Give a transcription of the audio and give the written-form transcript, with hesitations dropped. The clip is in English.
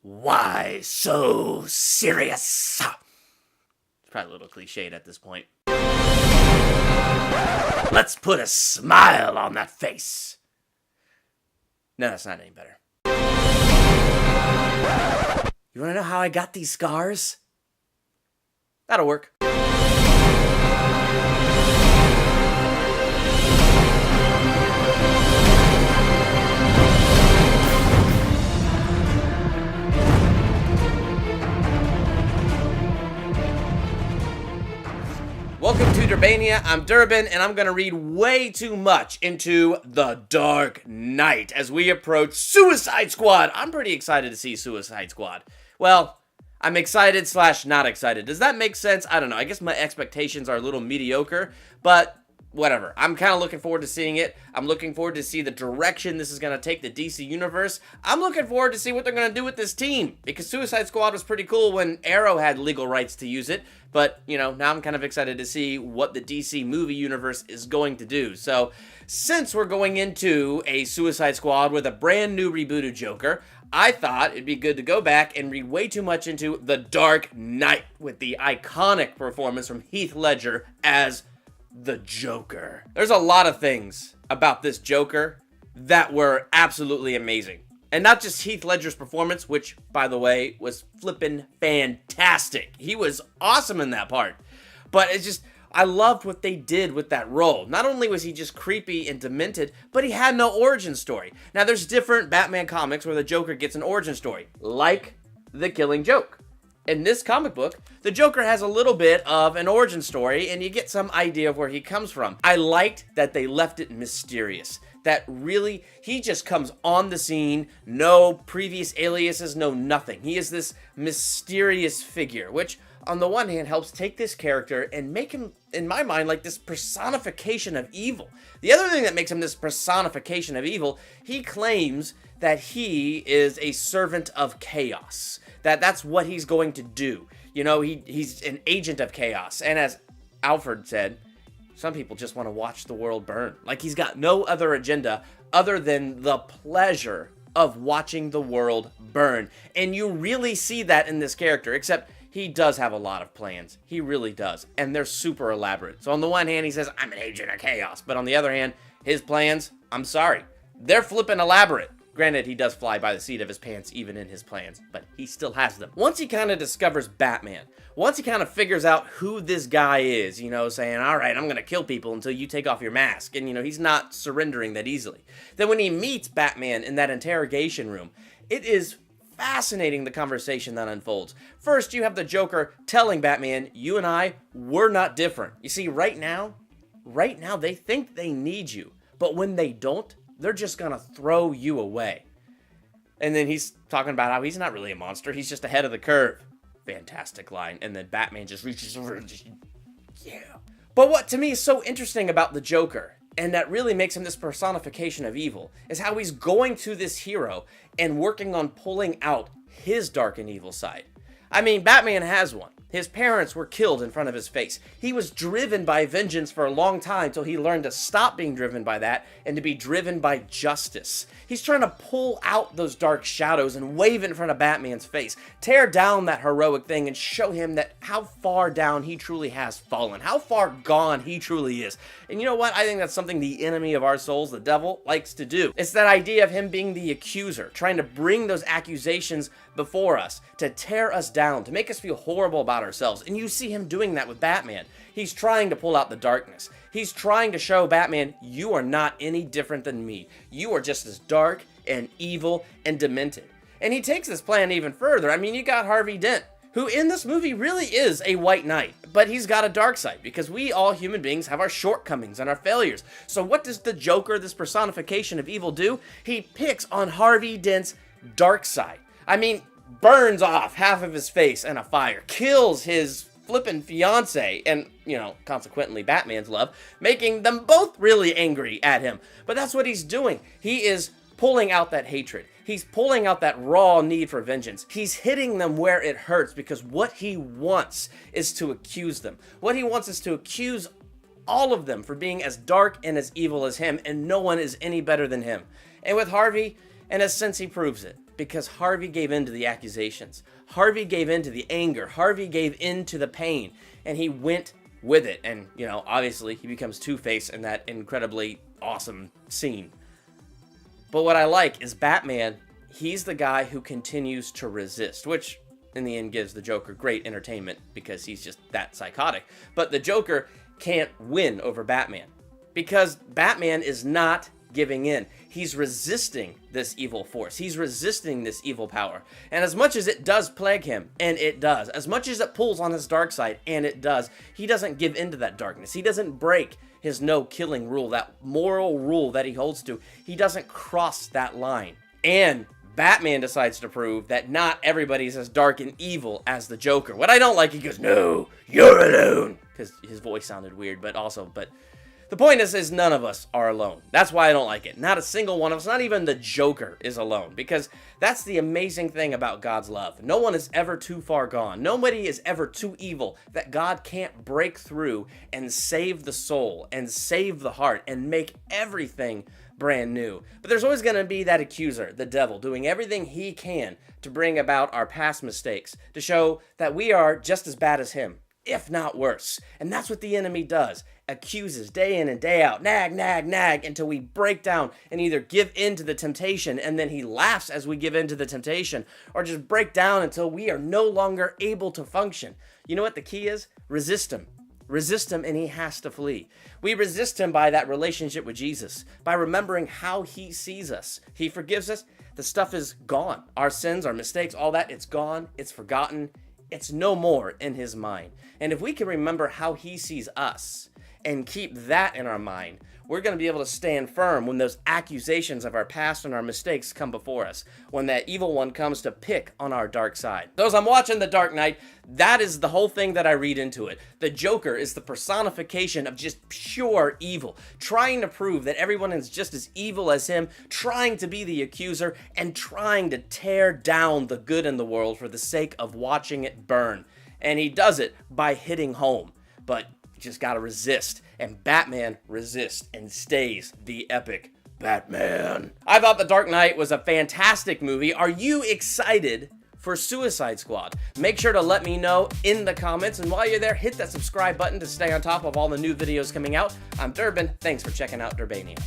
Why so serious? It's probably a little cliched at this point. Let's put a smile on that face. No, that's not any better. You want to know how I got these scars? That'll work. Welcome to Durbania. I'm Durban, and I'm going to read way too much into The Dark Knight as we approach Suicide Squad. I'm pretty excited to see Suicide Squad. Well, I'm excited / not excited. Does that make sense? I don't know. I guess my expectations are a little mediocre, but whatever. I'm kind of looking forward to seeing it. I'm looking forward to see the direction this is going to take the DC universe. I'm looking forward to see what they're going to do with this team, because Suicide Squad was pretty cool when Arrow had legal rights to use it. But, you know, now I'm kind of excited to see what the DC movie universe is going to do. So, since we're going into a Suicide Squad with a brand new rebooted Joker, I thought it'd be good to go back and read way too much into The Dark Knight with the iconic performance from Heath Ledger as the Joker. There's a lot of things about this Joker that were absolutely amazing. And not just Heath Ledger's performance, which, by the way, was flippin' fantastic. He was awesome in that part. But it's just, I loved what they did with that role. Not only was he just creepy and demented, but he had no origin story. Now, there's different Batman comics where the Joker gets an origin story, like The Killing Joke. In this comic book, the Joker has a little bit of an origin story, and you get some idea of where he comes from. I liked that they left it mysterious. That really, he just comes on the scene, no previous aliases, no nothing. He is this mysterious figure, which on the one hand helps take this character and make him, in my mind, like this personification of evil. The other thing that makes him this personification of evil, he claims that he is a servant of chaos. That's what he's going to do. You know, he's an agent of chaos. And as Alfred said, some people just want to watch the world burn. Like, he's got no other agenda other than the pleasure of watching the world burn. And you really see that in this character, except he does have a lot of plans. He really does. And they're super elaborate. So on the one hand, he says, I'm an agent of chaos. But on the other hand, his plans, I'm sorry, they're flippin' elaborate. Granted, he does fly by the seat of his pants even in his plans, but he still has them. Once he kind of discovers Batman, once he kind of figures out who this guy is, you know, saying, all right, I'm going to kill people until you take off your mask. And, you know, he's not surrendering that easily. Then when he meets Batman in that interrogation room, it is fascinating, the conversation that unfolds. First, you have the Joker telling Batman, you and I, we're not different. You see, right now, they think they need you. But when they don't, they're just gonna throw you away. And then he's talking about how he's not really a monster. He's just ahead of the curve. Fantastic line. And then Batman just reaches over and just, yeah. But what to me is so interesting about the Joker, and that really makes him this personification of evil, is how he's going to this hero and working on pulling out his dark and evil side. I mean, Batman has one. His parents were killed in front of his face. He was driven by vengeance for a long time till he learned to stop being driven by that and to be driven by justice. He's trying to pull out those dark shadows and wave it in front of Batman's face. Tear down that heroic thing and show him that how far down he truly has fallen. How far gone he truly is. And you know what? I think that's something the enemy of our souls, the devil, likes to do. It's that idea of him being the accuser, trying to bring those accusations before us, to tear us down, to make us feel horrible about ourselves. And you see him doing that with Batman. He's trying to pull out the darkness. He's trying to show Batman, you are not any different than me. You are just as dark and evil and demented. And he takes this plan even further. I mean, you got Harvey Dent, who in this movie really is a white knight, but he's got a dark side, because we all human beings have our shortcomings and our failures. So what does the Joker, this personification of evil, do? He picks on Harvey Dent's dark side. I mean, burns off half of his face in a fire, kills his flippin' fiance, and, you know, consequently Batman's love, making them both really angry at him. But that's what he's doing. He is pulling out that hatred. He's pulling out that raw need for vengeance. He's hitting them where it hurts, because what he wants is to accuse them. What he wants is to accuse all of them for being as dark and as evil as him, and no one is any better than him. And with Harvey, in a sense, he proves it. because Harvey gave in to the accusations. Harvey gave in to the anger. Harvey gave in to the pain, and he went with it. And, you know, obviously he becomes Two-Face in that incredibly awesome scene. But what I like is Batman, he's the guy who continues to resist, which in the end gives the Joker great entertainment because he's just that psychotic. But the Joker can't win over Batman because Batman is not giving in. He's resisting this evil force. He's resisting this evil power. And as much as it does plague him, and it does, as much as it pulls on his dark side, and it does, he doesn't give into that darkness. He doesn't break his no-killing rule, that moral rule that he holds to. He doesn't cross that line. And Batman decides to prove that not everybody's as dark and evil as the Joker. What I don't like, he goes, "No, you're alone." Because his voice sounded weird, but the point is none of us are alone. That's why I don't like it. Not a single one of us, not even the Joker is alone. Because that's the amazing thing about God's love. No one is ever too far gone. Nobody is ever too evil that God can't break through and save the soul and save the heart and make everything brand new. But there's always going to be that accuser, the devil, doing everything he can to bring about our past mistakes, to show that we are just as bad as him, if not worse. And that's what the enemy does. Accuses day in and day out, nag, nag, nag, until we break down and either give in to the temptation, and then he laughs as we give in to the temptation, or just break down until we are no longer able to function. You know what the key is? Resist him. Resist him and he has to flee. We resist him by that relationship with Jesus, by remembering how he sees us. He forgives us. The stuff is gone. Our sins, our mistakes, all that, it's gone. It's forgotten. It's no more in his mind. And if we can remember how he sees us and keep that in our mind, we're going to be able to stand firm when those accusations of our past and our mistakes come before us, when that evil one comes to pick on our dark side. So as I'm watching The Dark Knight, that is the whole thing that I read into it. The Joker is the personification of just pure evil, trying to prove that everyone is just as evil as him, trying to be the accuser, and trying to tear down the good in the world for the sake of watching it burn. And he does it by hitting home. But just gotta resist, and Batman resists and stays the epic Batman. I thought The Dark Knight was a fantastic movie. Are you excited for Suicide Squad? Make sure to let me know in the comments, and while you're there, hit that subscribe button to stay on top of all the new videos coming out. I'm Durban. Thanks for checking out Durbania.